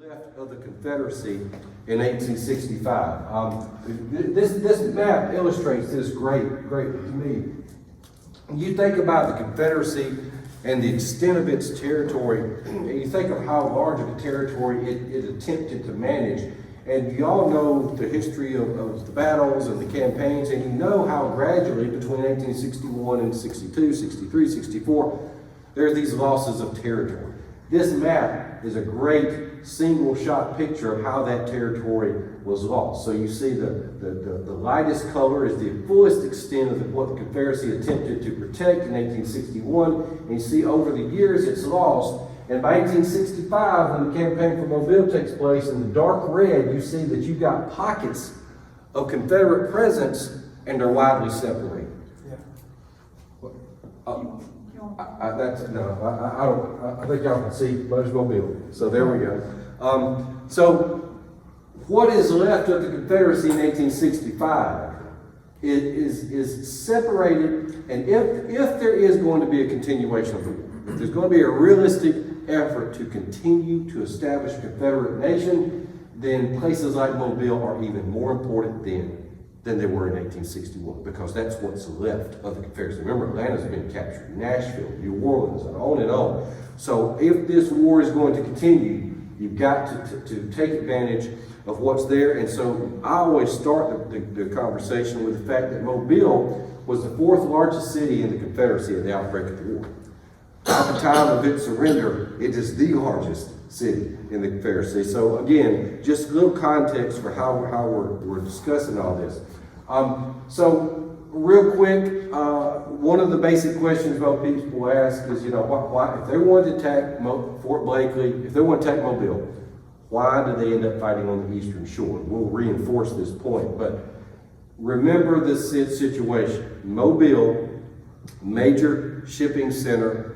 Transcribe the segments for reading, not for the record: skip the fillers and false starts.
left of the Confederacy in 1865. This map illustrates this great to me. You think about the Confederacy and the extent of its territory, and you think of how large of a territory it attempted to manage. And you all know the history of the battles and the campaigns, and you know how gradually between 1861 and 62, 63, 64, there are these losses of territory. This map is a great single-shot picture of how that territory was lost. So you see the lightest color is the fullest extent of what the Confederacy attempted to protect in 1861, and you see over the years it's lost. And by 1865, when the campaign for Mobile takes place, in the dark red, you see that you've got pockets of Confederate presence, and they're widely separated. Yeah. I think y'all can see Mobile. So there we go. So what is left of the Confederacy in 1865 is separated, and if there is going to be a continuation of the war, if there's going to be a realistic effort to continue to establish a Confederate nation, then places like Mobile are even more important than they were in 1861, because that's what's left of the Confederacy. Remember, Atlanta's been captured, Nashville, New Orleans, and on and on. So if this war is going to continue, you've got to take advantage of what's there. And so I always start the conversation with the fact that Mobile was the fourth largest city in the Confederacy at the outbreak of the war. At the time of its surrender, it is the largest city in the Confederacy. So again, just a little context for how we're discussing all this. So real quick, one of the basic questions most people ask is, why if they wanted to attack Fort Blakely, if they want to attack Mobile, why did they end up fighting on the eastern shore? We'll reinforce this point, but remember this situation. Mobile, major shipping center.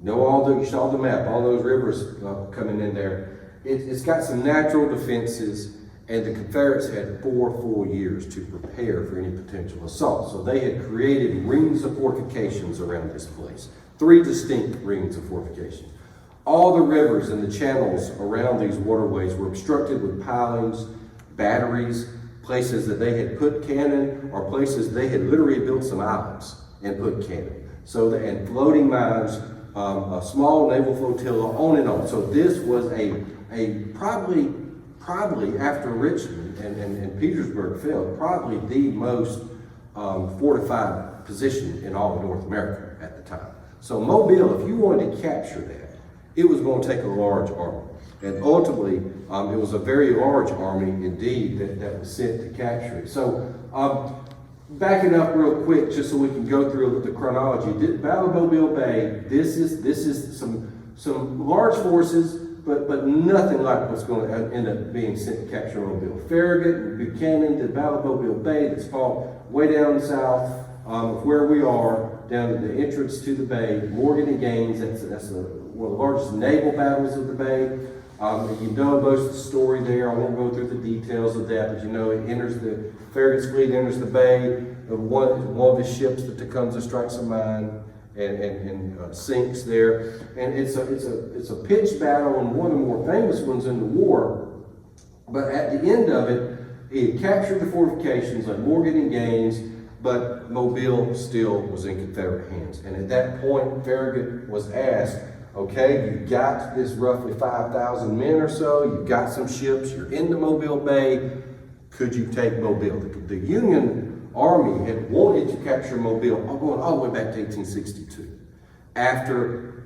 You saw the map, all those rivers coming in there. It's got some natural defenses, and the Confederates had 4 full years to prepare for any potential assault. So they had created rings of fortifications around this place, 3 distinct rings of fortifications. All the rivers and the channels around these waterways were obstructed with pilings, batteries, places that they had put cannon, or places they had literally built some islands and put cannon. And floating mines, a small naval flotilla, on and on. So this was a probably after Richmond and Petersburg fell, probably the most fortified position in all of North America at the time. So Mobile, if you wanted to capture that, it was going to take a large army. And ultimately, it was a very large army indeed that was sent to capture it. So backing up real quick, just so we can go through the chronology. Battle of Mobile Bay. This is some large forces, but nothing like what's going to end up being sent to capture Mobile. Farragut and Buchanan did Battle of Mobile Bay. That's fought way down south of where we are, down to the entrance to the bay. Morgan and Gaines. That's one of the largest naval battles of the bay. You know most of the story there. I won't go through the details of that, but Farragut's fleet enters the bay. One of his ships that comes and strikes a mine and sinks there. And it's a pitched battle, and one of the more famous ones in the war. But at the end of it, he had captured the fortifications like Morgan and Gaines, but Mobile still was in Confederate hands. And at that point, Farragut was asked, okay, you've got this roughly 5,000 men or so, you've got some ships, you're in the Mobile Bay, could you take Mobile? The Union Army had wanted to capture Mobile going all the way back to 1862, after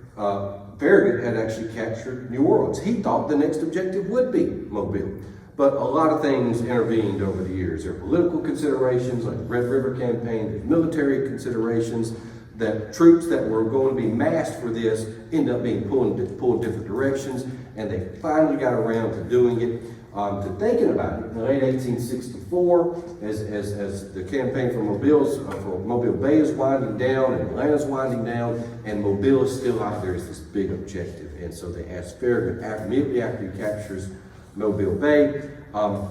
Farragut had actually captured New Orleans. He thought the next objective would be Mobile. But a lot of things intervened over the years. There are political considerations like the Red River Campaign, there's military considerations, that troops that were going to be massed for this end up being pulled different directions, and they finally got around to doing it, to thinking about it. In late 1864, as the campaign for Mobile Bay is winding down, and Atlanta's winding down, and Mobile is still out there as this big objective. And so they asked Farragut, immediately after he captures Mobile Bay, are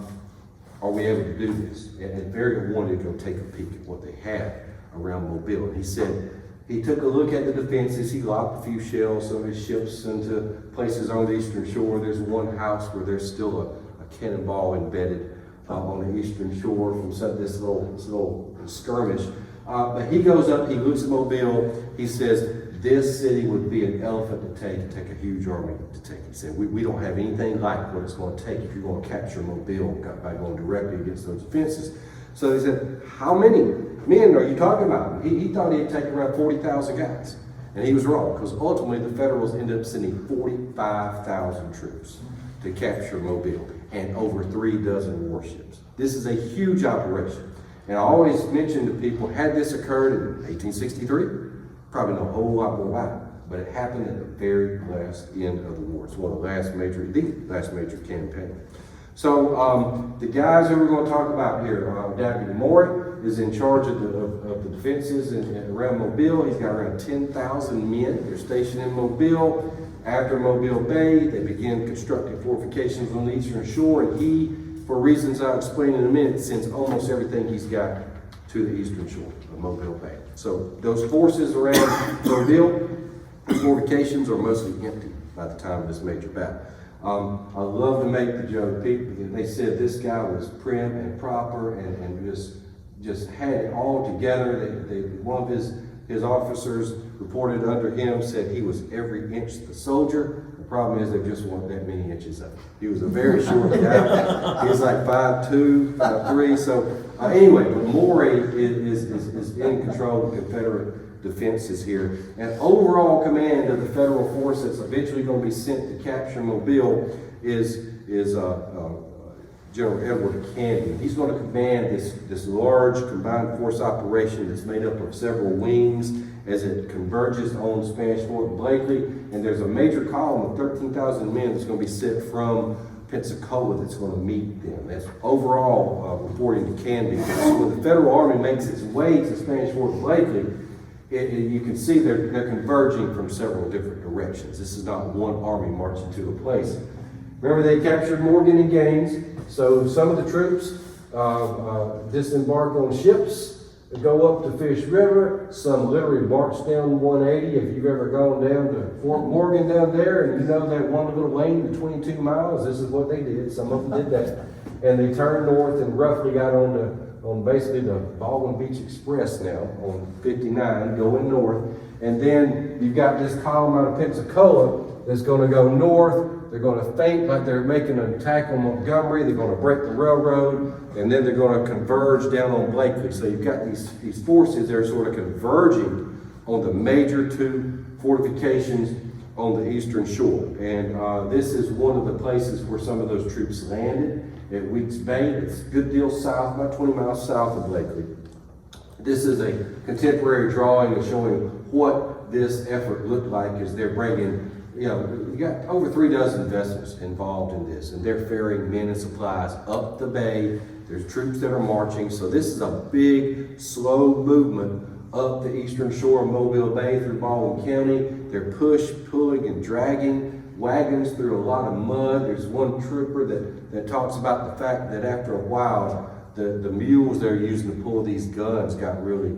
we able to do this? And Farragut wanted to go take a peek at what they had around Mobile. And he said, He took a look at the defenses. He locked a few shells, some of his ships into places on the eastern shore. There's one house where there's still a cannonball embedded on the eastern shore from this little skirmish. But he goes up, he looks at Mobile, he says, this city would be an elephant to take a huge army to take. He said, we don't have anything like what it's going to take if you're going to capture Mobile by going directly against those defenses. So he said, how many men are you talking about? He thought he'd take around 40,000 guys. And he was wrong, because ultimately the Federals ended up sending 45,000 troops to capture Mobile and over 36 warships. This is a huge operation. And I always mention to people, had this occurred in 1863, probably know a whole lot more about it, but it happened at the very last end of the war. It's one of the last major campaign. So the guys that we're going to talk about here, Deputy Maury is in charge of the defenses around Mobile. He's got around 10,000 men. They're stationed in Mobile. After Mobile Bay, they begin constructing fortifications on the eastern shore, and he, for reasons I'll explain in a minute, sends almost everything he's got to the eastern shore of Mobile Bay. So those forces around Mobile, the fortifications are mostly empty by the time of this major battle. I love to make the joke, people, they said this guy was prim and proper and just had it all together. One of his officers reported under him said he was every inch the soldier. The problem is they just weren't that many inches up. He was a very short guy. He was like 5'2", 5'3". So anyway, but Maury is in control of Confederate defenses here. And overall command of the federal force that's eventually going to be sent to capture Mobile is General Edward Canby. He's going to command this large combined force operation that's made up of several wings as it converges on Spanish Fort Blakely. And there's a major column of 13,000 men that's going to be sent from Pensacola that's going to meet them. That's overall reporting to Canby. So when the Federal Army makes its way to Spanish Fort Blakely, you can see they're converging from several different directions. This is not one army marching to a place. Remember, they captured Morgan and Gaines, so some of the troops disembark on ships, go up to Fish River. Some literally march down 180. If you've ever gone down to Fort Morgan down there, and you know that one little lane to 22 miles, this is what they did. Some of them did that. And they turned north and roughly got on basically the Baldwin Beach Express now, on 59, going north. And then you've got this column out of Pensacola that's going to go north. They're going to feint like they're making an attack on Montgomery. They're going to break the railroad, and then they're going to converge down on Blakely. So you've got these forces that are sort of converging on the major two fortifications on the eastern shore. And this is one of the places where some of those troops landed, at Weeks Bay. It's a good deal south, about 20 miles south of Blakely. This is a contemporary drawing showing what this effort looked like as they're bringing, you got over 36 vessels involved in this, and they're ferrying men and supplies up the bay. There's troops that are marching, so this is a big, slow movement up the eastern shore of Mobile Bay through Baldwin County. They're pulling, and dragging wagons through a lot of mud. There's one trooper that talks about the fact that after a while, the mules they're using to pull these guns got really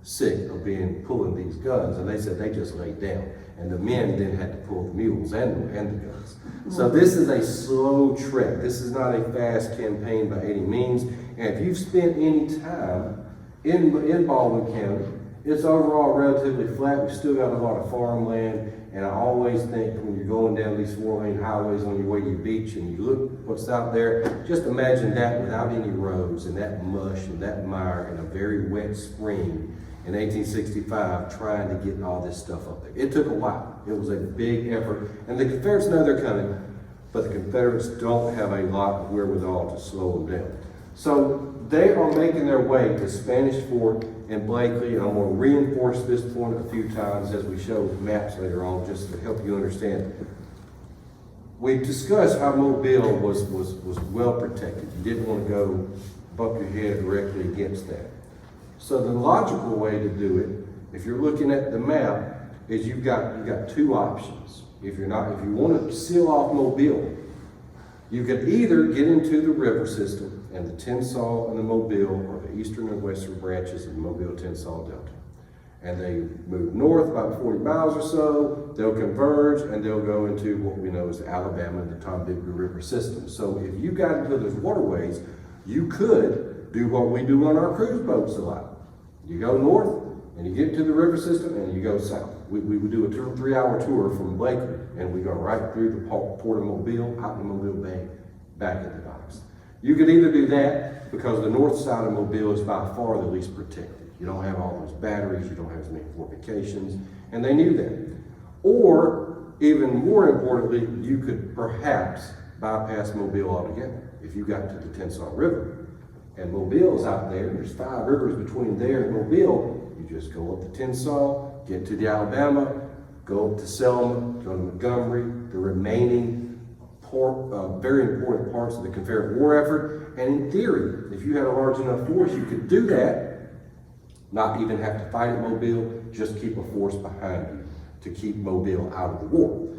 sick of pulling these guns, and they said they just laid down. And the men then had to pull the mules and the guns. So this is a slow trek. This is not a fast campaign by any means. And if you've spent any time in Baldwin County, it's overall relatively flat. We've still got a lot of farmland. And I always think when you're going down these 4-lane highways on your way to your beach and you look what's out there, just imagine that without any roads and that mush and that mire and a very wet spring in 1865 trying to get all this stuff up there. It took a while. It was a big effort. And the Confederates know they're coming, but the Confederates don't have a lot of wherewithal to slow them down. So they are making their way to Spanish Fort and Blakely, and I'm going to reinforce this point a few times as we show maps later on, just to help you understand. We discussed how Mobile was well protected. You didn't want to go bump your head directly against that. So the logical way to do it, if you're looking at the map, is you've got two options. If you want to seal off Mobile, you could either get into the river system and the Tensas and the Mobile, or the eastern and western branches of the Mobile-Tensas Delta. And they move north about 40 miles or so, they'll converge, and they'll go into what we know as the Alabama and the Tombigbee River system. So if you got into those waterways, you could do what we do on our cruise boats a lot. You go north, and you get to the river system, and you go south. We would do a 2 or 3 hour tour from Blakely, and we go right through the port of Mobile, out in Mobile Bay, back at the docks. You could either do that, because the north side of Mobile is by far the least protected. You don't have all those batteries, you don't have as many fortifications, and they knew that. Or, even more importantly, you could perhaps bypass Mobile altogether if you got to the Tensas River. And Mobile's out there, and there's 5 rivers between there and Mobile. You just go up to Tensas, get to the Alabama, go up to Selma, go to Montgomery, the remaining very important parts of the Confederate war effort. And in theory, if you had a large enough force, you could do that, not even have to fight at Mobile, just keep a force behind you to keep Mobile out of the war.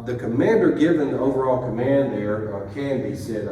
The commander given the overall command there, Canby, said,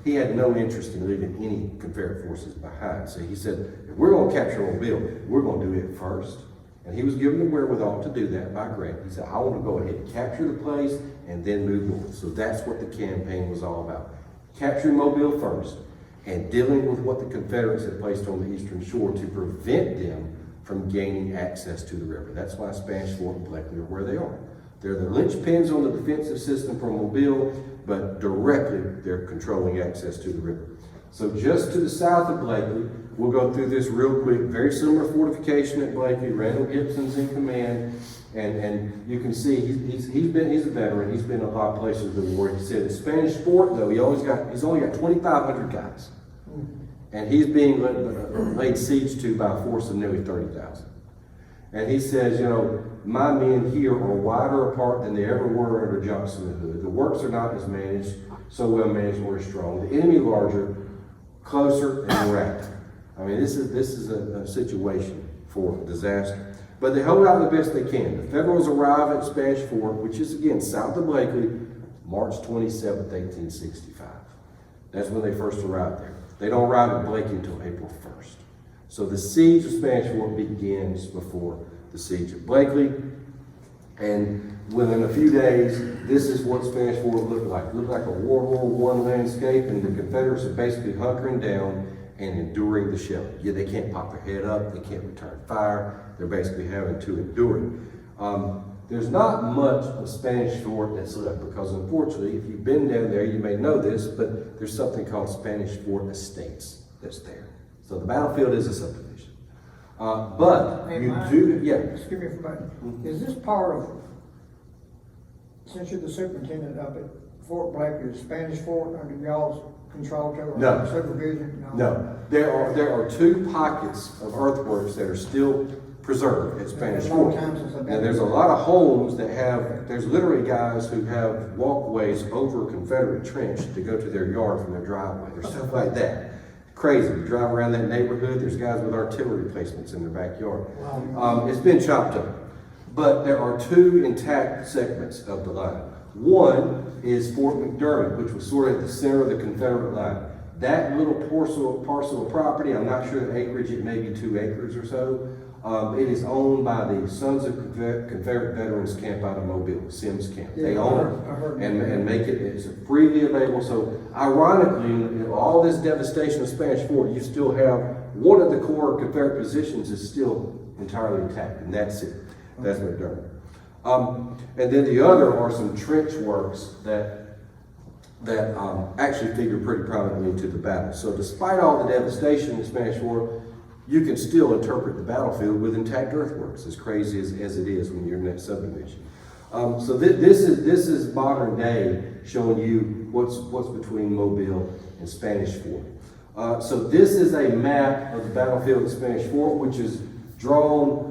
he had no interest in leaving any Confederate forces behind. So he said, if we're going to capture Mobile, we're going to do it first. And he was given the wherewithal to do that by Grant. He said, I want to go ahead and capture the place and then move north. So that's what the campaign was all about. Capturing Mobile first and dealing with what the Confederates had placed on the eastern shore to prevent them from gaining access to the river. That's why Spanish Fort and Blakely are where they are. They're the linchpins on the defensive system from Mobile, but directly they're controlling access to the river. So just to the south of Blakely, we'll go through this real quick. Very similar fortification at Blakely. Randall Gibson's in command, and you can see he's a veteran. He's been in a lot of places in the war. He said the Spanish Fort, though, he's only got 2,500 guys, and he's being laid siege to by a force of nearly 30,000. And he says, my men here are wider apart than they ever were under Johnson and Hood. The works are not as managed, so well managed or as strong. The enemy larger, closer, and more active. I mean, this is a situation for disaster. But they hold out the best they can. The Federals arrive at Spanish Fort, which is again south of Blakely, March 27th, 1865. That's when they first arrived there. They don't arrive at Blakely until April 1st. So the siege of Spanish Fort begins before the siege of Blakely. And within a few days, this is what Spanish Fort looked like. It looked like a World War I landscape, and the Confederates are basically hunkering down and enduring the shelling. Yeah, they can't pop their head up, they can't return fire, they're basically having to endure it. There's not much of Spanish Fort that's left, because unfortunately, if you've been down there, you may know this, but there's something called Spanish Fort Estates that's there. So the battlefield is a subdivision. But hey, you do, yeah. Excuse me for a minute. Is this part of, since you're the superintendent up at Fort Blakely, is Spanish Fort under y'all's control too? No. Supervision? No. There are 2 pockets of earthworks that are still preserved at Spanish Fort. And there's a lot of homes that there's literally guys who have walkways over a Confederate trench to go to their yard from their driveway. There's stuff like that. Crazy. You drive around that neighborhood, there's guys with artillery placements in their backyard. Wow. It's been chopped up. But there are 2 intact segments of the line. One is Fort McDermott, which was sort of at the center of the Confederate line. That little parcel of property, I'm not sure the acreage, it may be 2 acres or so. It is owned by the Sons of Confederate Veterans Camp out of Mobile, Sims Camp. They own it and make it's freely available. So ironically, in all this devastation of Spanish Fort, you still have one of the core Confederate positions is still entirely intact, and that's it. That's McDermott. And then the other are some trench works that actually figure pretty prominently into the battle. So despite all the devastation in the Spanish War, you can still interpret the battlefield with intact earthworks, as crazy as it is when you're in that subdivision. So this is modern day showing you what's between Mobile and Spanish Fort. So this is a map of the battlefield of Spanish Fort, which is drawn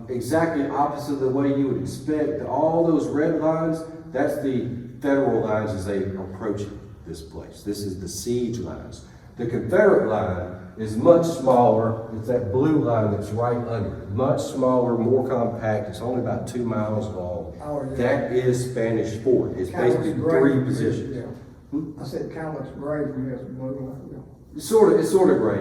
exactly opposite the way you would expect. All those red lines, that's the Federal lines as they approach this place. This is the siege lines. The Confederate line is much smaller. It's that blue line that's right under it. Much smaller, more compact. It's only about 2 miles long. Oh, yeah. That is Spanish Fort. It's Kind of basically looks gray. 3 positions. Yeah. I said it kind of looks gray from this blue line. It's sort of gray.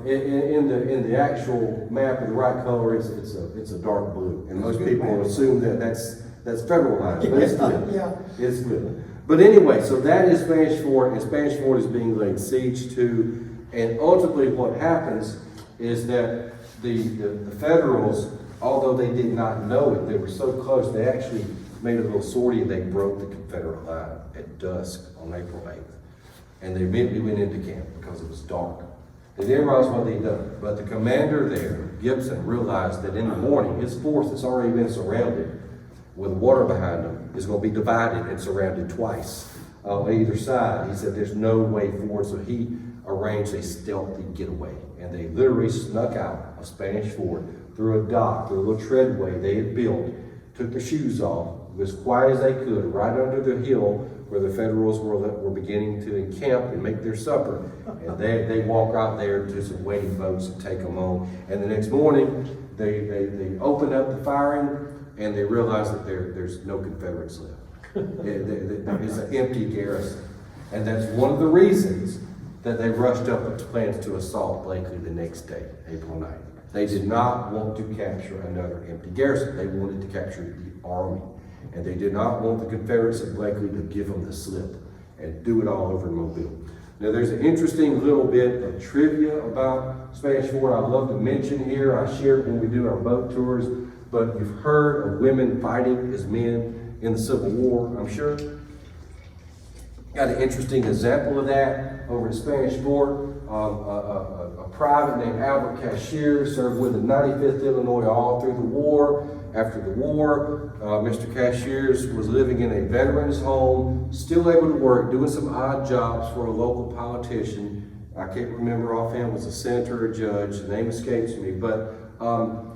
In the actual map, in the right color, it's a dark blue, and most people assume that that's federal lines, but it's flipped. Yeah. It's flipped. But anyway, so that is Spanish Fort, and Spanish Fort is being laid siege to, and ultimately what happens is that the Federals, although they did not know it, they were so close, they actually made a little sortie and they broke the Confederate line at dusk on April 8th. And they immediately went into camp because it was dark. They didn't realize what they'd done, but the commander there, Gibson, realized that in the morning, his force that's already been surrounded with water behind them is going to be divided and surrounded twice on either side. He said there's no way forward, so he arranged a stealthy getaway. And they literally snuck out of Spanish Fort through a dock, through a little treadway they had built, took their shoes off, as quiet as they could, right under the hill where the Federals were beginning to encamp and make their supper. And they walk out there to some waiting boats and take them home. And the next morning, they open up the firing and they realize that there's no Confederates left. It's an empty garrison. And that's one of the reasons that they rushed up with plans to assault Blakely the next day, April 9th. They did not want to capture another empty garrison. They wanted to capture the army. And they did not want the Confederates at Blakely to give them the slip and do it all over Mobile. Now there's an interesting little bit of trivia about Spanish Fort I'd love to mention here. I share it when we do our boat tours, but you've heard of women fighting as men in the Civil War, I'm sure. Got an interesting example of that over at Spanish Fort. A private named Albert Cashier served with the 95th Illinois all through the war. After the war, Mr. Cashiers was living in a veteran's home, still able to work, doing some odd jobs for a local politician. I can't remember offhand, was a senator or a judge, the name escapes me, but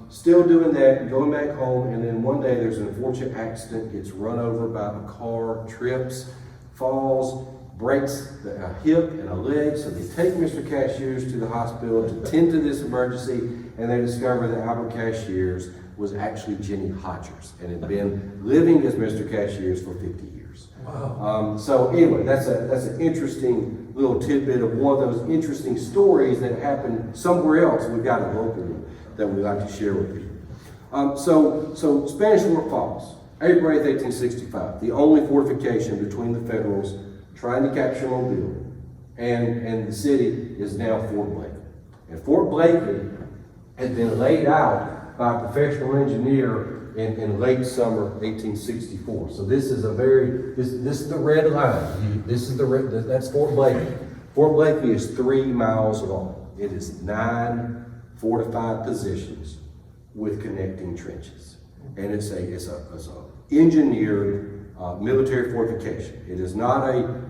still doing that, going back home, and then one day there's an unfortunate accident, gets run over by a car, trips, falls, breaks a hip and a leg, so they take Mr. Cashiers to the hospital to tend to this emergency, and they discover that Albert Cashiers was actually Jenny Hodgers and had been living as Mr. Cashiers for 50 years. Wow. So anyway, that's an interesting little tidbit of one of those interesting stories that happened somewhere else. We've got it locally that we'd like to share with you. So Spanish Fort falls, April 8th, 1865, the only fortification between the Federals trying to capture Mobile and the city is now Fort Blakely. And Fort Blakely had been laid out by a professional engineer in late summer 1864. So this is this is the red line. That's Fort Blakely. Fort Blakely is 3 miles long. It is 9 fortified positions with connecting trenches, and it's a engineered military fortification. It is not a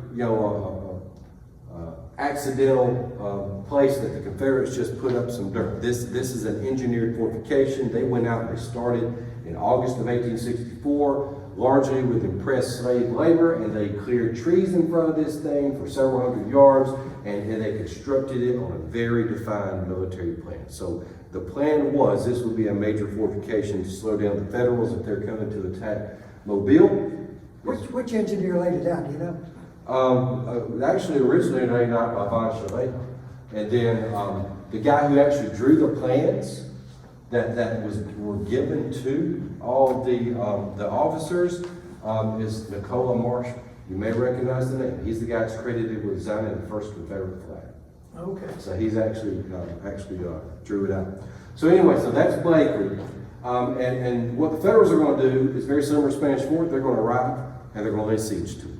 accidental place that the Confederates just put up some dirt. This is an engineered fortification. They went out and they started in August of 1864, largely with impressed slave labor, and they cleared trees in front of this thing for several hundred yards, and they constructed it on a very defined military plan. So the plan was this would be a major fortification to slow down the Federals if they're coming to attack Mobile. Which engineer laid it out, do you know? Actually originally laid out by Bunn, and then the guy who actually drew the plans that were given to all the officers is Nicola Marshall. You may recognize the name. He's the guy that's credited with designing the first Confederate flag. Okay. So he's actually drew it out. So anyway, so that's Blakely. And what the Federals are going to do is very similar to Spanish Fort. They're going to arrive and they're going to lay siege to it.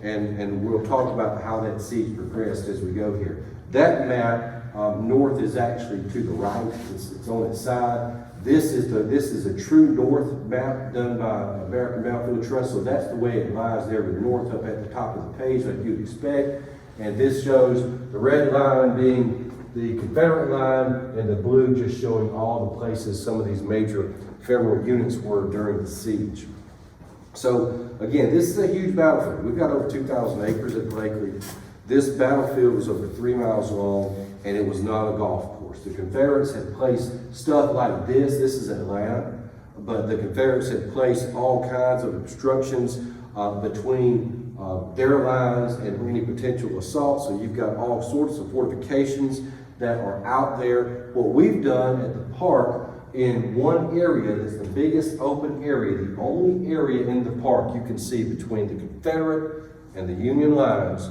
And we'll talk about how that siege progressed as we go here. That map north is actually to the right. It's on its side. This is a true north map done by American Battlefield Trust. So that's the way it lies there with the north up at the top of the page like you'd expect. And this shows the red line being the Confederate line and the blue just showing all the places some of these major Federal units were during the siege. So again, this is a huge battlefield. We've got over 2,000 acres at Blakely. This battlefield was over 3 miles long, and it was not a golf course. The Confederates had placed stuff like this. This is Atlanta, but the Confederates had placed all kinds of obstructions between their lines and any potential assault. So you've got all sorts of fortifications that are out there. What we've done at the park, in one area that's the biggest open area, the only area in the park you can see between the Confederate and the Union lines,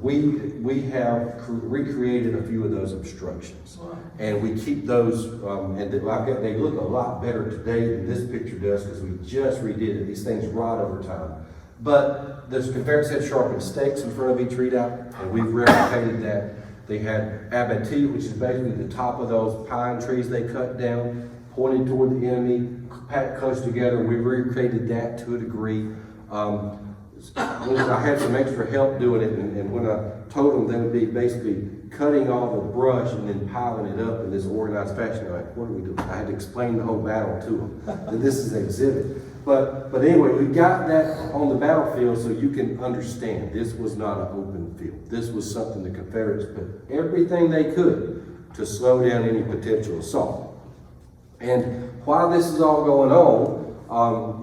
we have recreated a few of those obstructions. Wow. And we keep those, and they look a lot better today than this picture does because we just redid it. These things rot over time. But the Confederates had sharpened stakes in front of each redoubt, and we've replicated that. They had abattis, which is basically the top of those pine trees they cut down, pointed toward the enemy, packed close together. We recreated that to a degree. I had some extra help doing it, and when I told them they would be basically cutting all the brush and then piling it up in this organized fashion, they're like, what are we doing? I had to explain the whole battle to them, that this is an exhibit. But anyway, we got that on the battlefield so you can understand this was not an open field. This was something the Confederates put everything they could to slow down any potential assault. And while this is all going on,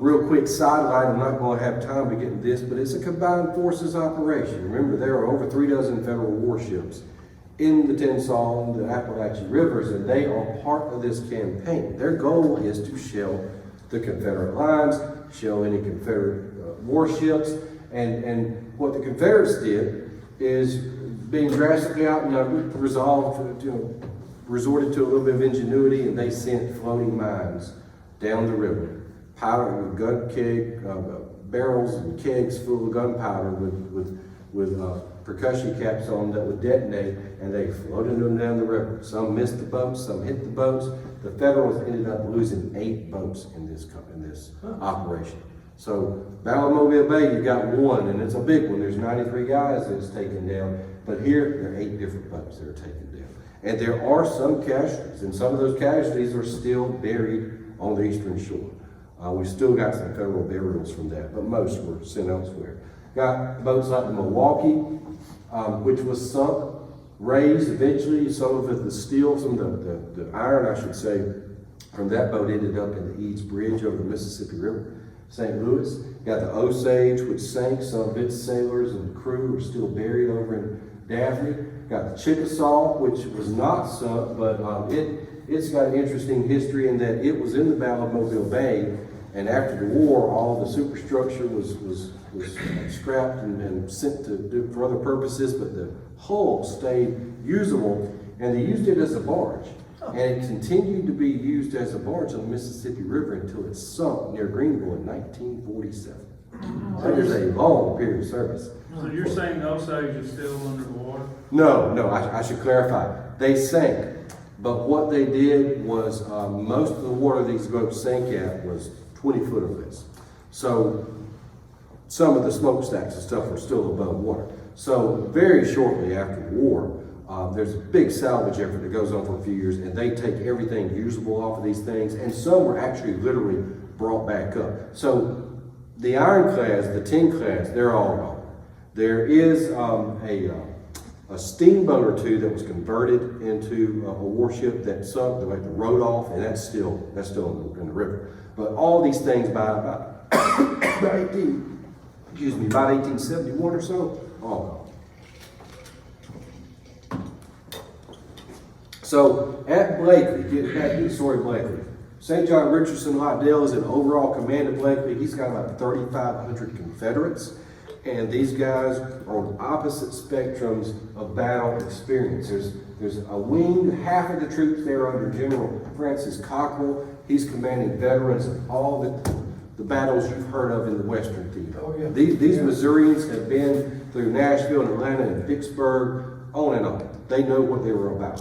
real quick sidelight, I'm not going to have time to get into this, but it's a combined forces operation. Remember, there are over 36 federal warships in the Tensas and the Appalachian Rivers, and they are part of this campaign. Their goal is to shell the Confederate lines, shell any Confederate warships, and what the Confederates did is, being drastically outnumbered, resorted to a little bit of ingenuity, and they sent floating mines down the river, powder with gun keg, barrels and kegs full of gunpowder with percussion caps on that would detonate, and they floated them down the river. Some missed the boats, some hit the boats. The Federals ended up losing 8 boats in this operation. So Battle of Mobile Bay, you got one, and it's a big one. There's 93 guys that it's taken down, but here there are 8 different boats that are taken down. And there are some casualties, and some of those casualties are still buried on the eastern shore. We've still got some federal burials from that, but most were sent elsewhere. Got boats like the Milwaukee, which was sunk, raised eventually. Some of the steel, some of the iron, I should say, from that boat ended up in the Eads Bridge over the Mississippi River, St. Louis. Got the Osage, which sank. Some of its sailors and crew are still buried over in Daphne. Got the Chickasaw, which was not sunk, but it's got an interesting history in that it was in the Battle of Mobile Bay, and after the war, all the superstructure was scrapped and sent to do for other purposes, but the hull stayed usable, and they used it as a barge. And it continued to be used as a barge on the Mississippi River until it sunk near Greenville in 1947. That is a long period of service. So you're saying the Osage is still under the water? No, I should clarify. They sank, but what they did was most of the water these boats sank at was 20 foot or less. So some of the smokestacks and stuff were still above water. So very shortly after the war, there's a big salvage effort that goes on for a few years, and they take everything usable off of these things, and some were actually literally brought back up. So the ironclads, the tin clads, they're all gone. There is a steamboat or two that was converted into a warship that sunk, like the Rodolph, and that's still in the river. But all these things by about 1871 or so, all gone. So at Blakely, getting back to the story of Blakely, St. John Richardson Lydell is in overall command of Blakely. He's got about 3,500 Confederates, and these guys are on opposite spectrums of battle experience. There's a wing, half of the troops there under General Francis Cockrell. He's commanding veterans of all the battles you've heard of in the Western Theater. Oh, yeah. These Missourians have been through Nashville and Atlanta and Vicksburg, on and on. They know what they were about.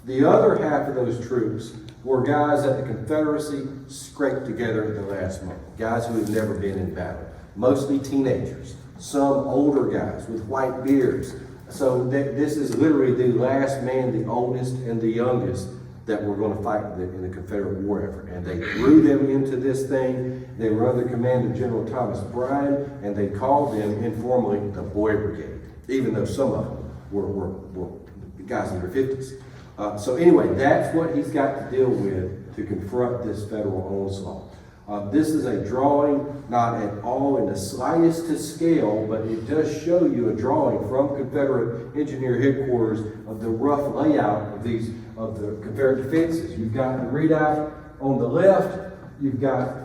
The other half of those troops were guys that the Confederacy scraped together at the last moment. Guys who had never been in battle. Mostly teenagers. Some older guys with white beards. So this is literally the last man, the oldest and the youngest that were going to fight in the Confederate war effort. And they threw them into this thing. They were under command of General Thomas Bryan, and they called them informally the Boy Brigade, even though some of them were guys in their 50s. So anyway, that's what he's got to deal with to confront this federal onslaught. This is a drawing, not at all in the slightest to scale, but it does show you a drawing from Confederate Engineer Headquarters of the rough layout of the Confederate defenses. You've got the readout on the left, you've got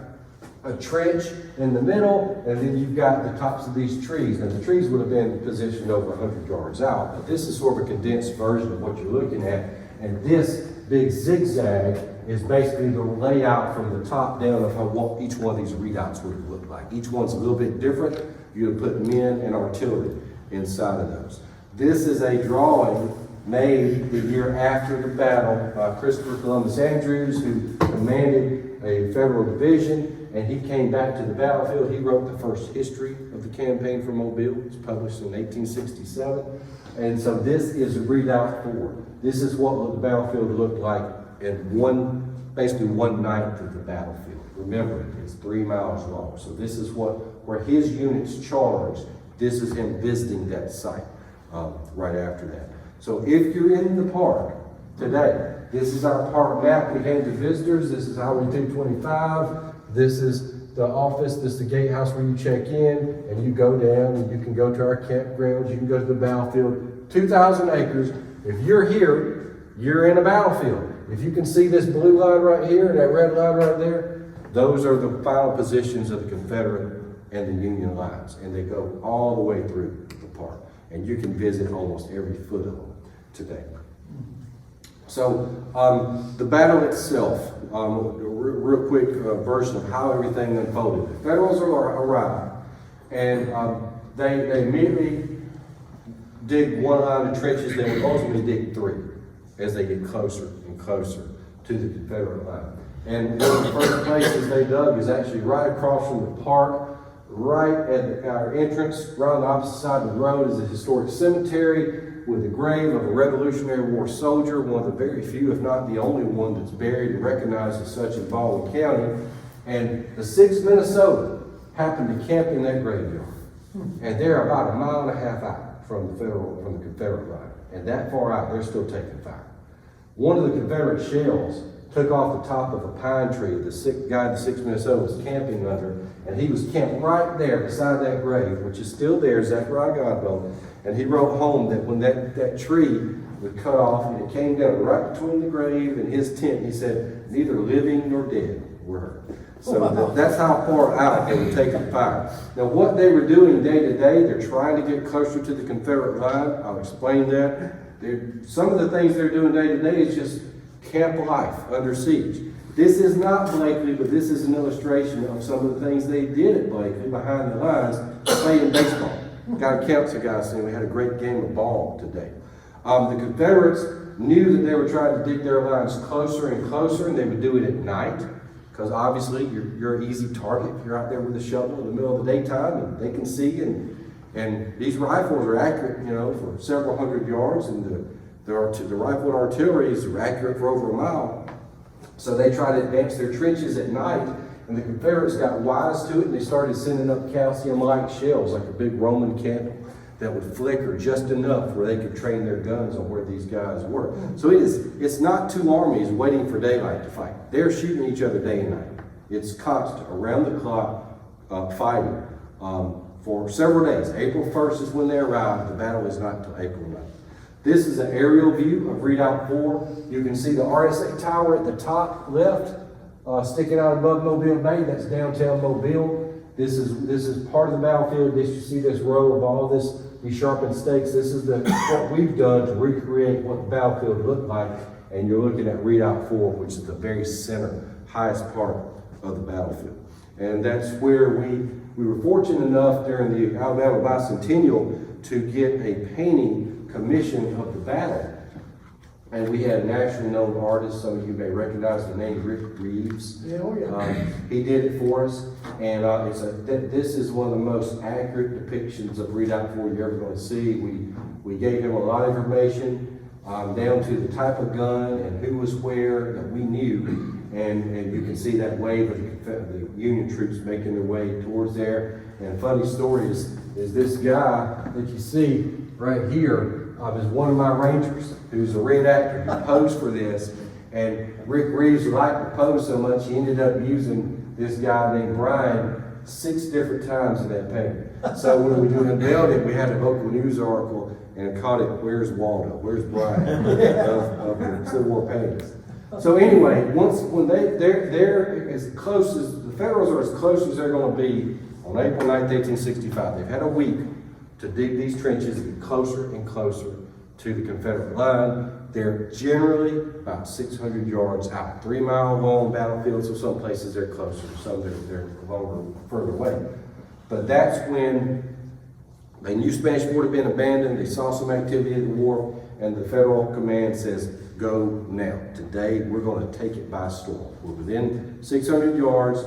a trench in the middle, and then you've got the tops of these trees. Now the trees would have been positioned over 100 yards out, but this is sort of a condensed version of what you're looking at. And this big zigzag is basically the layout from the top down of how each one of these readouts would look like. Each one's a little bit different. You would put men and artillery inside of those. This is a drawing made the year after the battle by Christopher Columbus Andrews, who commanded a federal division, and he came back to the battlefield. He wrote the first history of the campaign for Mobile. It was published in 1867. And so this is readout 4. This is what the battlefield looked like in basically 1/9 of the battlefield. Remember, it's 3 miles long. So this is where his units charged. This is him visiting that site right after that. So if you're in the park today, this is our park map we hand to visitors. This is Highway 225. This is the office, this is the gatehouse where you check in, and you go down and you can go to our campgrounds, you can go to the battlefield. 2,000 acres. If you're here, you're in a battlefield. If you can see this blue line right here and that red line right there, those are the final positions of the Confederate and the Union lines. And they go all the way through the park. And you can visit almost every foot of them today. So the battle itself, real quick version of how everything unfolded. The Federals arrived, and they immediately dig one line of trenches. They would ultimately dig 3 as they get closer and closer to the Confederate line. And one of the first places they dug is actually right across from the park, right at our entrance, right on the opposite side of the road is a historic cemetery with the grave of a Revolutionary War soldier, one of the very few, if not the only one, that's buried and recognized as such in Baldwin County. And the 6th Minnesota happened to camp in that graveyard. And they're about 1.5 miles out from the Confederate line. And that far out, they're still taking fire. One of the Confederate shells took off the top of a pine tree the guy in the 6th Minnesota was camping under, and he was camped right there beside that grave, which is still there, Zachariah Godbow. And he wrote home that when that tree was cut off and it came down right between the grave and his tent, he said, neither living nor dead were hurt. So that's how far out they were taking fire. Now what they were doing day to day, they're trying to get closer to the Confederate line. I'll explain that. Some of the things they're doing day to day is just camp life under siege. This is not Blakely, but this is an illustration of some of the things they did at Blakely behind the lines, playing baseball. Got a council guy saying we had a great game of ball today. The Confederates knew that they were trying to dig their lines closer and closer, and they would do it at night, because obviously you're an easy target. You're out there with a shovel in the middle of the daytime, and they can see, and these rifles are accurate, for several hundred yards, and the rifle and artillery is accurate for over 1 mile. So they try to advance their trenches at night, and the Confederates got wise to it, and they started sending up calcium-like shells, like a big Roman candle, that would flicker just enough where they could train their guns on where these guys were. So it's not 2 armies waiting for daylight to fight. They're shooting each other day and night. It's constant, around the clock fighting for several days. April 1st is when they arrive. The battle is not until April 9th. This is an aerial view of Redoubt 4. You can see the RSA tower at the top left, sticking out above Mobile Bay. That's downtown Mobile. This is part of the battlefield. You see this row of all these sharpened stakes. This is what we've done to recreate what the battlefield looked like. And you're looking at Redoubt 4, which is the very center, highest part of the battlefield. And that's where we were fortunate enough during the Alabama Bicentennial to get a painting commission of the battle. And we had a nationally known artist, some of you may recognize the name, Rick Reeves. He did it for us, and this is one of the most accurate depictions of Redoubt 4 you're ever going to see. We gave him a lot of information, down to the type of gun and who was where that we knew, and you can see that wave of the Union troops making their way towards there. And a funny story is this guy that you see right here is one of my Rangers, who's a reenactor who posed for this. And Rick Reeves liked to pose so much, he ended up using this guy named Brian 6 different times in that painting. So when we unveiled it, we had a local news article and called it, "Where's Waldo? Where's Brian?" of the Civil War paintings. So anyway, when they're as close as, the Federals are as close as they're going to be on April 9th, 1865. They've had a week to dig these trenches and get closer and closer to the Confederate line. They're generally about 600 yards out, 3 mile long battlefields, so some places they're closer, some they're longer, further away. But that's when they knew Spanish Fort had been abandoned, they saw some activity in the war, and the Federal command says, go now. Today, we're going to take it by storm. We're within 600 yards.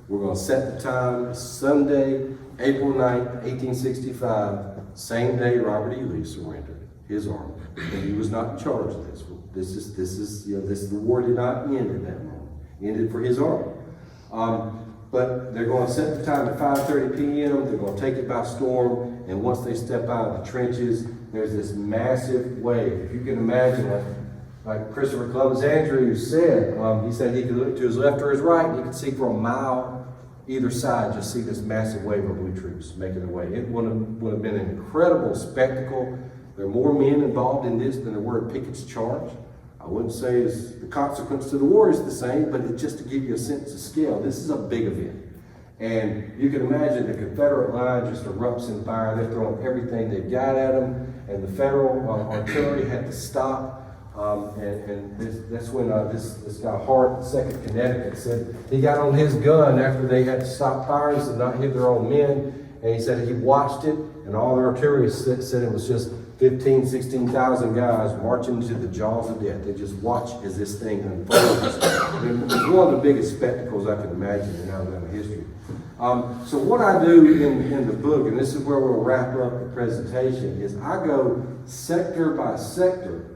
We're going to set the time, Sunday, April 9th, 1865, same day Robert E. Lee surrendered his army. And he was not in charge of this. The war did not end at that moment. It ended for his army. But they're going to set the time at 5:30 p.m. They're going to take it by storm. And once they step out of the trenches, there's this massive wave. If you can imagine, like Christopher Columbus Andrews said, he said he could look to his left or his right, and he could see for a mile either side, just see this massive wave of blue troops making their way. It would have been an incredible spectacle. There are more men involved in this than there were in Pickett's charge. I wouldn't say the consequence to the war is the same, but it's just to give you a sense of scale. This is a big event. And you can imagine the Confederate line just erupts in fire. They're throwing everything they've got at them, and the Federal artillery had to stop. That's when this guy Hart, 2nd Connecticut, said he got on his gun after they had to stop firing to not hit their own men. And he said he watched it, and all the artillery said it was just 16,000 guys marching to the jaws of death. They just watch as this thing unfolds. It's one of the biggest spectacles I can imagine in Alabama history. So what I do in the book, and this is where we'll wrap up the presentation, is I go sector by sector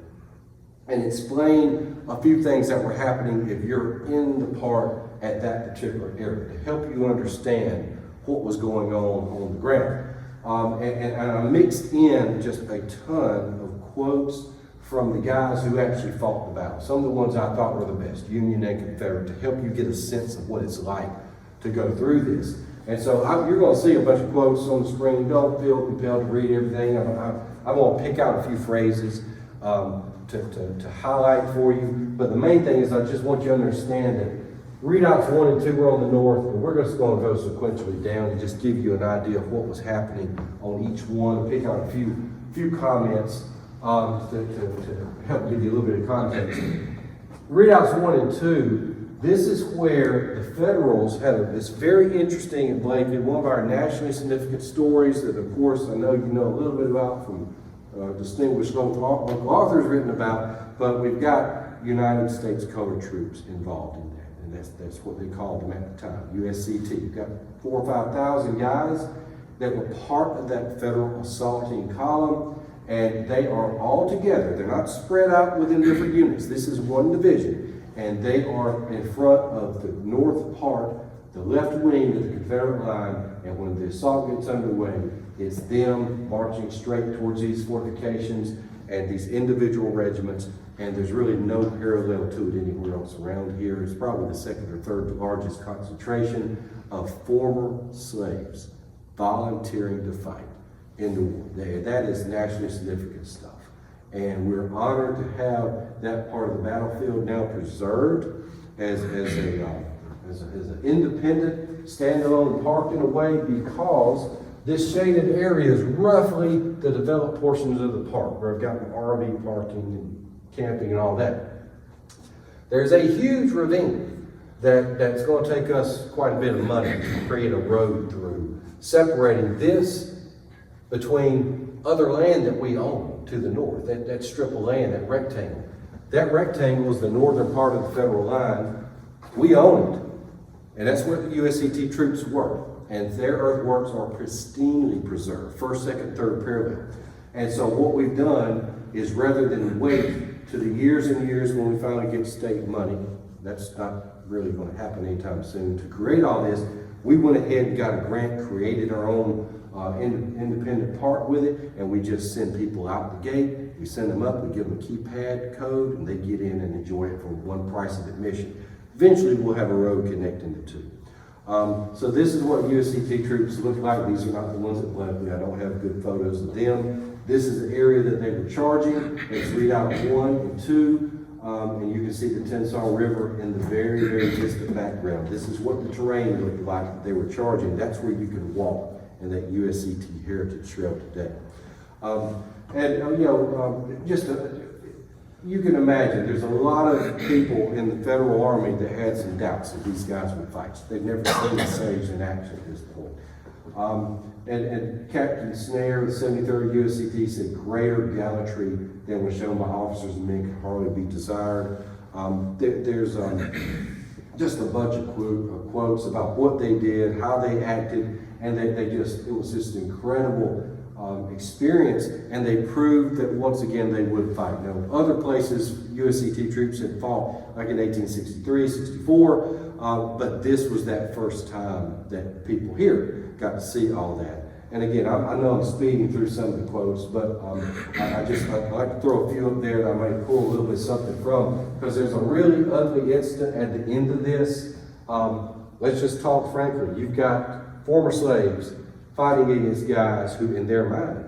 and explain a few things that were happening if you're in the park at that particular area to help you understand what was going on the ground. And I mixed in just a ton of quotes from the guys who actually fought the battle. Some of the ones I thought were the best, Union and Confederate, to help you get a sense of what it's like to go through this. And so you're going to see a bunch of quotes on the screen. Don't feel compelled to read everything. I'm going to pick out a few phrases to highlight for you. But the main thing is I just want you to understand that readouts 1 and 2 were on the north, and we're just going to go sequentially down and just give you an idea of what was happening on each one. Pick out a few comments to help give you a little bit of context. Readouts 1 and 2. This is where the Federals had this very interesting and Blakely, one of our nationally significant stories that, of course, I know you know a little bit about from distinguished local authors written about, but we've got United States colored troops involved in that, and that's what they called them at the time, U.S.C.T. You've got 4,000 or 5,000 guys that were part of that Federal assaulting column, and they are all together. They're not spread out within different units. This is one division. And they are in front of the north part, the left wing of the Confederate line, and when the assault gets underway, it's them marching straight towards these fortifications and these individual regiments, and there's really no parallel to it anywhere else around here. It's probably the 2nd or 3rd largest concentration of former slaves volunteering to fight in the war. That is nationally significant stuff. And we're honored to have that part of the battlefield now preserved as an independent, standalone park in a way, because this shaded area is roughly the developed portions of the park where I've got RV parking and camping and all that. There's a huge ravine that's going to take us quite a bit of money to create a road through, separating this between other land that we own to the north, that strip of land, that rectangle. That rectangle is the northern part of the Federal line. We own it. And that's where the U.S.C.T. troops were. And their earthworks are pristinely preserved, 1st, 2nd, 3rd parallel. And so what we've done is, rather than wait to the years and years when we finally get state money, that's not really going to happen anytime soon, to create all this, we went ahead and got a grant, created our own independent park with it, and we just send people out the gate. We send them up, we give them a keypad code, and they get in and enjoy it for one price of admission. Eventually, we'll have a road connecting the two. So this is what U.S.C.T. troops look like. These are not the ones that left me. I don't have good photos of them. This is the area that they were charging. It's readout 1 and 2. And you can see the Tensar River in the very, very distant background. This is what the terrain looked like that they were charging. That's where you can walk in that U.S.C.T. Heritage Trail today. You can imagine there's a lot of people in the federal army that had some doubts that these guys would fight. They've never seen the Sage in action at this point. And Captain Snare, the 73rd U.S.C.T. said greater gallantry than was shown by officers and men could hardly be desired. There's just a bunch of quotes about what they did, how they acted, and it was just incredible experience, and they proved that once again they would fight. Now, other places U.S.C.T. troops had fought, like in 1863, 64, but this was that first time that people here got to see all that. And again, I know I'm speeding through some of the quotes, but I'd like to throw a few up there that I might pull a little bit something from, because there's a really ugly incident at the end of this. Let's just talk frankly. You've got former slaves fighting against guys who, in their mind,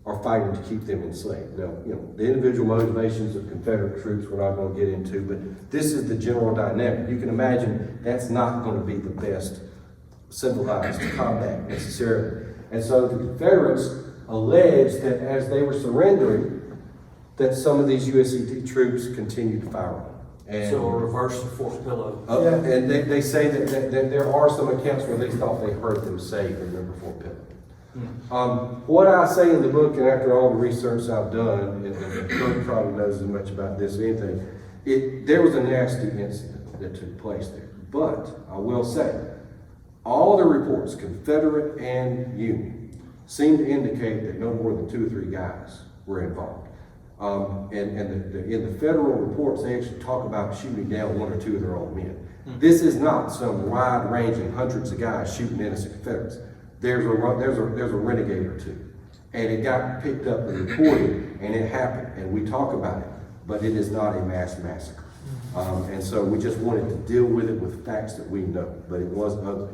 are fighting to keep them enslaved. Now, the individual motivations of Confederate troops we're not going to get into, but this is the general dynamic. You can imagine that's not going to be the best civilized combat necessarily. And so the Confederates alleged that as they were surrendering, that some of these U.S.C.T. troops continued to fire on them. And so a reverse of Fort Pillow. And they say that there are some accounts where they thought they heard them say, remember Fort Pillow. What I say in the book, and after all the research I've done, and Kurt probably knows as much about this as anything, there was a nasty incident that took place there. But I will say, all the reports, Confederate and Union, seem to indicate that no more than 2 or 3 guys were involved. In the federal reports, they actually talk about shooting down 1 or 2 of their own men. This is not some wide-ranging hundreds of guys shooting innocent Confederates. There's a renegade or 2, and it got picked up and reported, and it happened, and we talk about it, but it is not a mass massacre. And so we just wanted to deal with it with facts that we know, but it was ugly.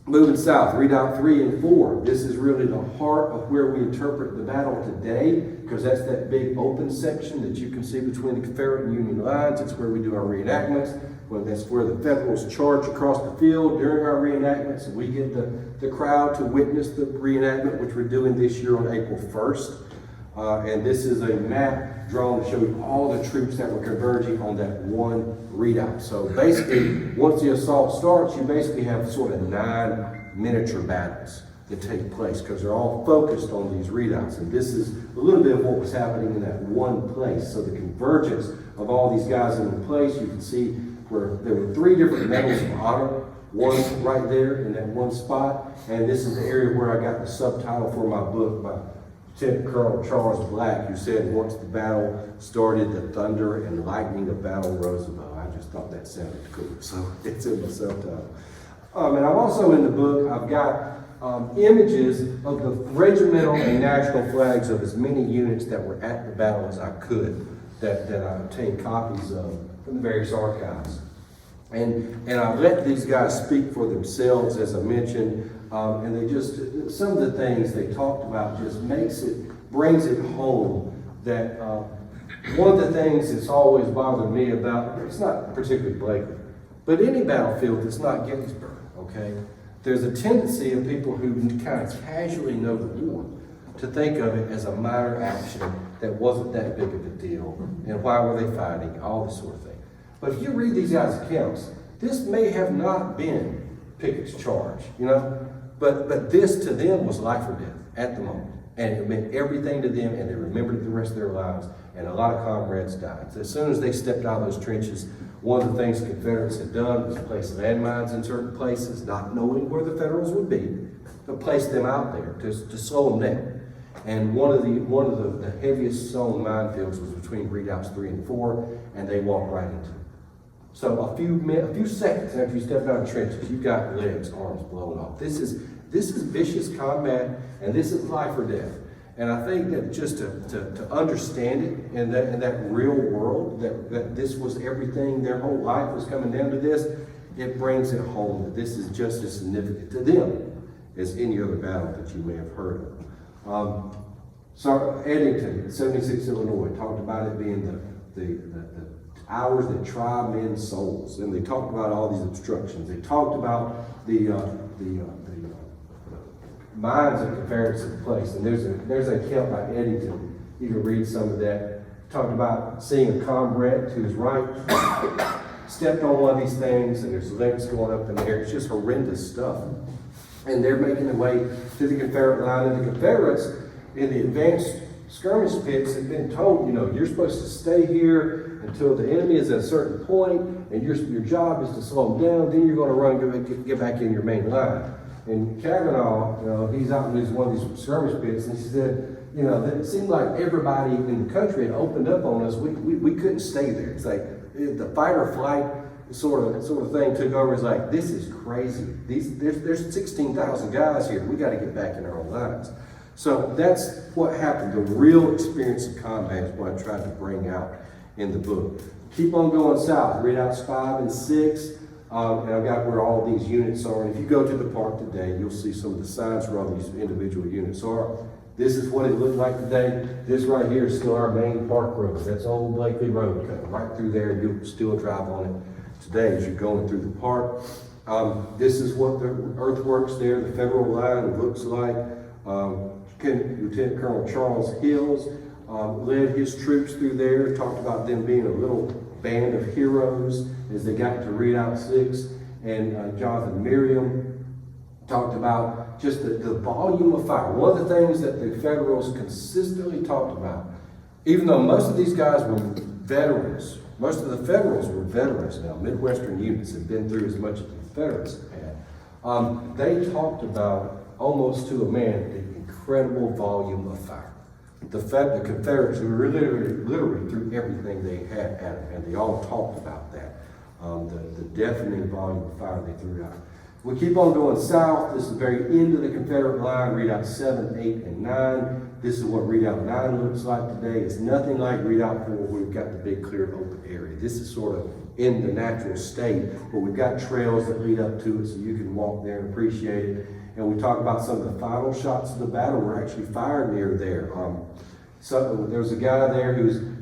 Moving south, readout 3 and 4. This is really the heart of where we interpret the battle today, because that's that big open section that you can see between the Confederate and Union lines. It's where we do our reenactments. Well, that's where the Federals charge across the field during our reenactments. And we get the crowd to witness the reenactment, which we're doing this year on April 1st. And this is a map drawn to show you all the troops that were converging on that one readout. So basically, once the assault starts, you basically have sort of 9 miniature battles that take place, because they're all focused on these readouts. And this is a little bit of what was happening in that one place. So the convergence of all these guys in one place, you can see where there were 3 different medals of honor. One right there in that one spot. And this is the area where I got the subtitle for my book by Lieutenant Colonel Charles Black, who said, once the battle started, the thunder and lightning of battle rose above. I just thought that sounded cool, so it's in my subtitle. And I'm also in the book, I've got images of the regimental and national flags of as many units that were at the battle as I could, that I obtained copies of from the various archives. And I let these guys speak for themselves, as I mentioned, and they just, some of the things they talked about just brings it home that one of the things that's always bothered me about, it's not particularly blatant, but any battlefield that's not Gettysburg, okay? There's a tendency of people who kind of casually know the war to think of it as a minor action that wasn't that big of a deal, and why were they fighting, all this sort of thing. But if you read these guys' accounts, this may have not been Pickett's charge, but this to them was life or death at the moment. And it meant everything to them, and they remembered it the rest of their lives, and a lot of comrades died. So as soon as they stepped out of those trenches, one of the things the Confederates had done was place landmines in certain places, not knowing where the Federals would be, but place them out there to slow them down. And one of the heaviest stone minefields was between redoubts 3 and 4, and they walked right into it. So a few seconds after you step out of the trenches, you've got legs, arms blown off. This is vicious combat, and this is life or death. And I think that just to understand it in that real world, that this was everything, their whole life was coming down to this, it brings it home that this is just as significant to them as any other battle that you may have heard of. So Eddington, 76 Illinois, talked about it being the hours that try men's souls, and they talked about all these obstructions. They talked about the mines that Confederates in place, and there's an account by Eddington. You can read some of that. Talked about seeing a comrade to his right stepped on one of these things, and there's legs going up in the air. It's just horrendous stuff. And they're making their way to the Confederate line, and the Confederates in the advanced skirmish pits had been told, you know, you're supposed to stay here until the enemy is at a certain point, and your job is to slow them down. Then you're going to run, get back in your main line. And Kavanaugh, you know, he's out in one of these skirmish pits, and he said, you know, it seemed like everybody in the country had opened up on us. We couldn't stay there. It's like the fight or flight sort of thing took over. It's like, this is crazy. There's 16,000 guys here. We got to get back in our own lines. So that's what happened. The real experience of combat is what I tried to bring out in the book. Keep on going south. Read outs 5 and 6. And I've got where all these units are. And if you go to the park today, you'll see some of the signs where all these individual units are. This is what it looked like today. This right here is still our main park road. That's Old Blakely Road, cutting right through there, and you'll still drive on it today as you're going through the park. This is what the earthworks there, the federal line looks like. Lieutenant Colonel Charles Hills led his troops through there, talked about them being a little band of heroes as they got to Redoubt 6. And Jonathan Merriam talked about just the volume of fire. One of the things that the Federals consistently talked about, even though most of these guys were veterans, most of the Federals were veterans now, Midwestern units have been through as much as the Confederates have had, they talked about, almost to a man, the incredible volume of fire. The Confederates were literally through everything they had at them, and they all talked about that, the deafening volume of fire they threw out. We keep on going south. This is the very end of the Confederate line, Redoubt 7, 8, and 9. This is what Redoubt 9 looks like today. It's nothing like Redoubt 4 where we've got the big cleared open area. This is sort of in the natural state where we've got trails that lead up to it so you can walk there and appreciate it. And we talk about some of the final shots of the battle were actually fired near there. So there was a guy there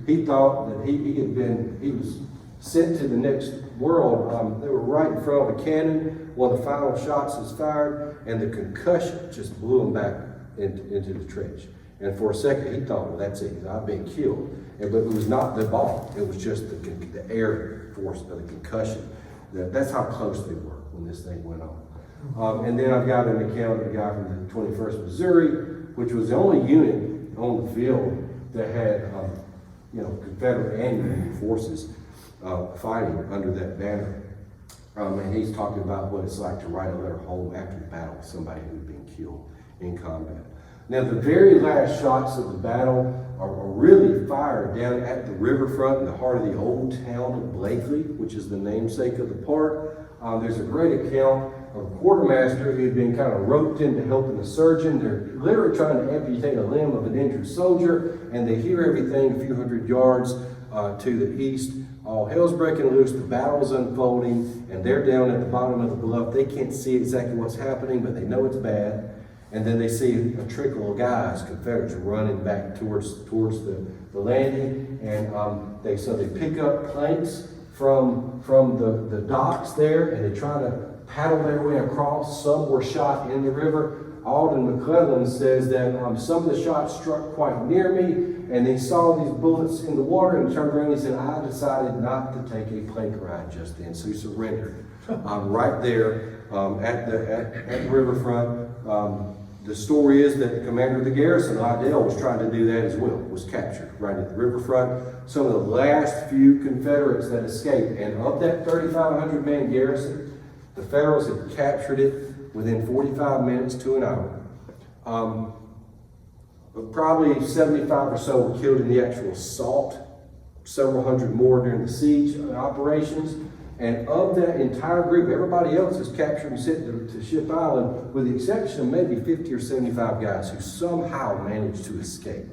he thought that he was sent to the next world. They were right in front of a cannon. One of the final shots was fired, and the concussion just blew him back into the trench. And for a second, he thought, well, that's it. I've been killed. But it was not the ball. It was just the air force of the concussion. That's how close they were when this thing went on. And then I've got an account of a guy from the 21st Missouri, which was the only unit on the field that had, Confederate and Union forces fighting under that banner. And he's talking about what it's like to write a letter home after the battle with somebody who'd been killed in combat. Now, the very last shots of the battle are really fired down at the riverfront in the heart of the old town of Blakely, which is the namesake of the park. There's a great account of a quartermaster who had been kind of roped into helping the surgeon. They're literally trying to amputate a limb of an injured soldier, and they hear everything a few hundred yards to the east. All hell's breaking loose, the battle's unfolding, and they're down at the bottom of the bluff. They can't see exactly what's happening, but they know it's bad. And then they see a trickle of guys, Confederates, running back towards the landing. And so they pick up planks from the docks there, and they try to paddle their way across. Some were shot in the river. Alden McClellan says that some of the shots struck quite near me, and he saw these bullets in the water and turned around and he said, I decided not to take a plank ride just then. So he surrendered right there at the riverfront. The story is that the commander of the garrison, Liddell, was trying to do that as well, was captured right at the riverfront. Some of the last few Confederates that escaped, and of that 3,500 man garrison, the Federals had captured it within 45 minutes to an hour. But probably 75 or so were killed in the actual assault, several hundred more during the siege operations. And of that entire group, everybody else is captured and sent to Ship Island, with the exception of maybe 50 or 75 guys who somehow managed to escape.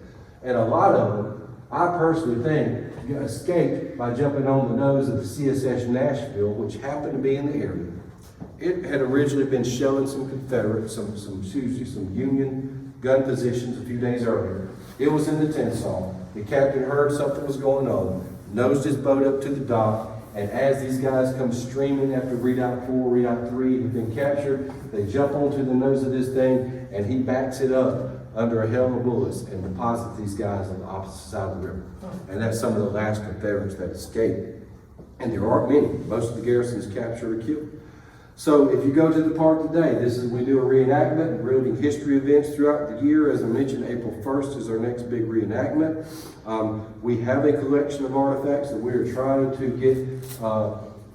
And a lot of them I personally think you escaped by jumping on the nose of the CSS Nashville, which happened to be in the area. It had originally been shelling some Confederate, some Union gun positions a few days earlier. It was in the tent saw. The captain heard something was going on, nosed his boat up to the dock, and as these guys come streaming after readout 4, readout 3 have been captured, they jump onto the nose of this thing, and he backs it up under a hail of bullets and deposits these guys on the opposite side of the river. And that's some of the last Confederates that escaped. And there aren't many. Most of the garrisons captured or killed. So if you go to the park today, we do a reenactment and building history events throughout the year. As I mentioned, April 1st is our next big reenactment. We have a collection of artifacts that we are trying to get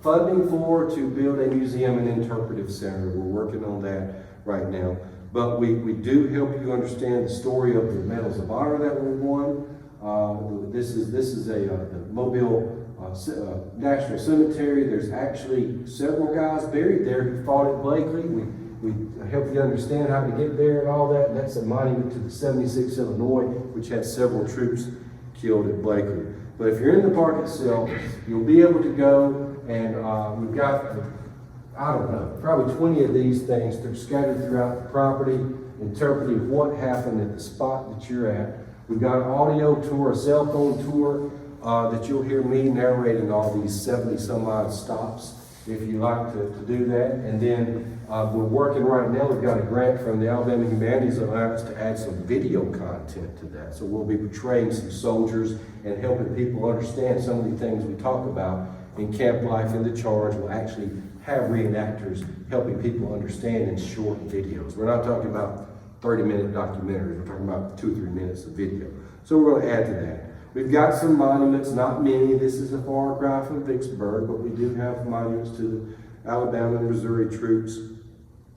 funding for to build a museum and interpretive center. We're working on that right now. But we do help you understand the story of the medals of honor that were won. This is the Mobile National Cemetery. There's actually several guys buried there who fought at Blakely. We help you understand how to get there and all that. And that's a monument to the 76th Illinois, which had several troops killed at Blakely. But if you're in the park itself, you'll be able to go, and we've got, I don't know, probably 20 of these things that are scattered throughout the property, interpreting what happened at the spot that you're at. We've got an audio tour, a cell phone tour, that you'll hear me narrating all these 70 some odd stops if you like to do that. And then we're working right now, we've got a grant from the Alabama Humanities Alliance to add some video content to that. So we'll be portraying some soldiers and helping people understand some of the things we talk about in Camp Life in the Charge. We'll actually have reenactors helping people understand in short videos. We're not talking about 30-minute documentaries, we're talking about 2 or 3 minutes of video. So we're going to add to that. We've got some monuments, not many. This is a far cry from Vicksburg, but we do have monuments to the Alabama and Missouri troops.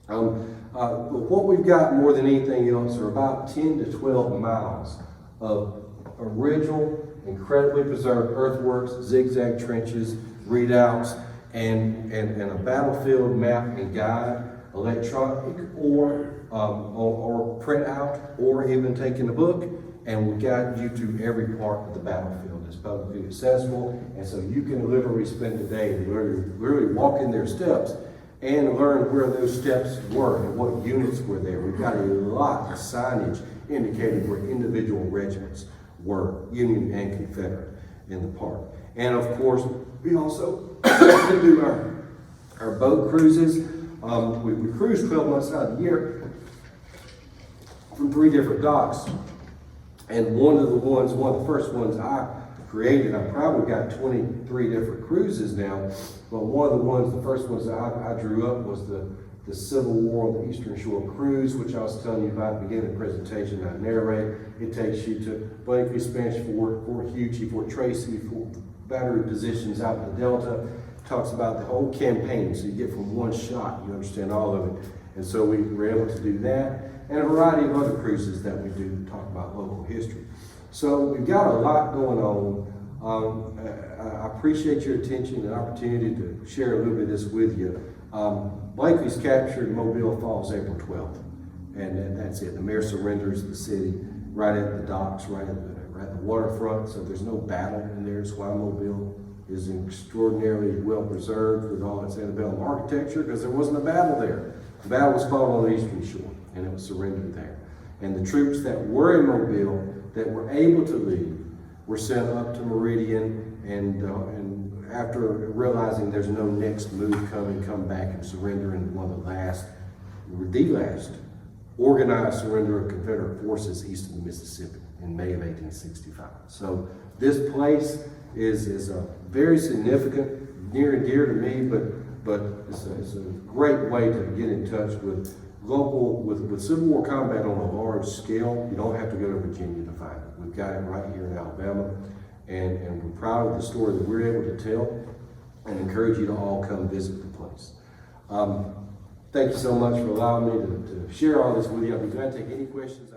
But what we've got more than anything else are about 10 to 12 miles of original, incredibly preserved earthworks, zigzag trenches, readouts, and a battlefield map and guide, electronic or printout, or even taking a book. And we guide you to every part of the battlefield that's publicly accessible. And so you can literally spend the day and literally walk in their steps and learn where those steps were and what units were there. We've got a lot of signage indicating where individual regiments were, Union and Confederate, in the park. And of course, we also do our boat cruises. We cruise 12 months out of the year from 3 different docks. And one of the first ones I created, I probably got 23 different cruises now, but one of the first ones that I drew up was the Civil War on the Eastern Shore Cruise, which I was telling you about at the beginning of the presentation. I narrate. It takes you to Blakely, Spanish Fort, Fort Hughie, Fort Tracy, Fort battery positions out in the Delta. It talks about the whole campaign, so you get from one shot, you understand all of it. And so we were able to do that, and a variety of other cruises that we do to talk about local history. So we've got a lot going on. I appreciate your attention and opportunity to share a little bit of this with you. Blakely's captured, Mobile falls April 12th, and that's it. The mayor surrenders the city right at the docks, right at the waterfront, so there's no battle in there. It's why Mobile is extraordinarily well preserved with all its antebellum architecture, because there wasn't a battle there. The battle was fought on the Eastern Shore, and it was surrendered there. And the troops that were in Mobile that were able to leave were sent up to Meridian, and after realizing there's no next move coming, come back and surrender in one of the last organized surrender of Confederate forces east of the Mississippi in May of 1865. So this place is a very significant, near and dear to me, but it's a great way to get in touch with with Civil War combat on a large scale. You don't have to go to Virginia to find it. We've got it right here in Alabama, and we're proud of the story that we're able to tell, and encourage you to all come visit the place. Thank you so much for allowing me to share all this with you. I'll be glad to take any questions.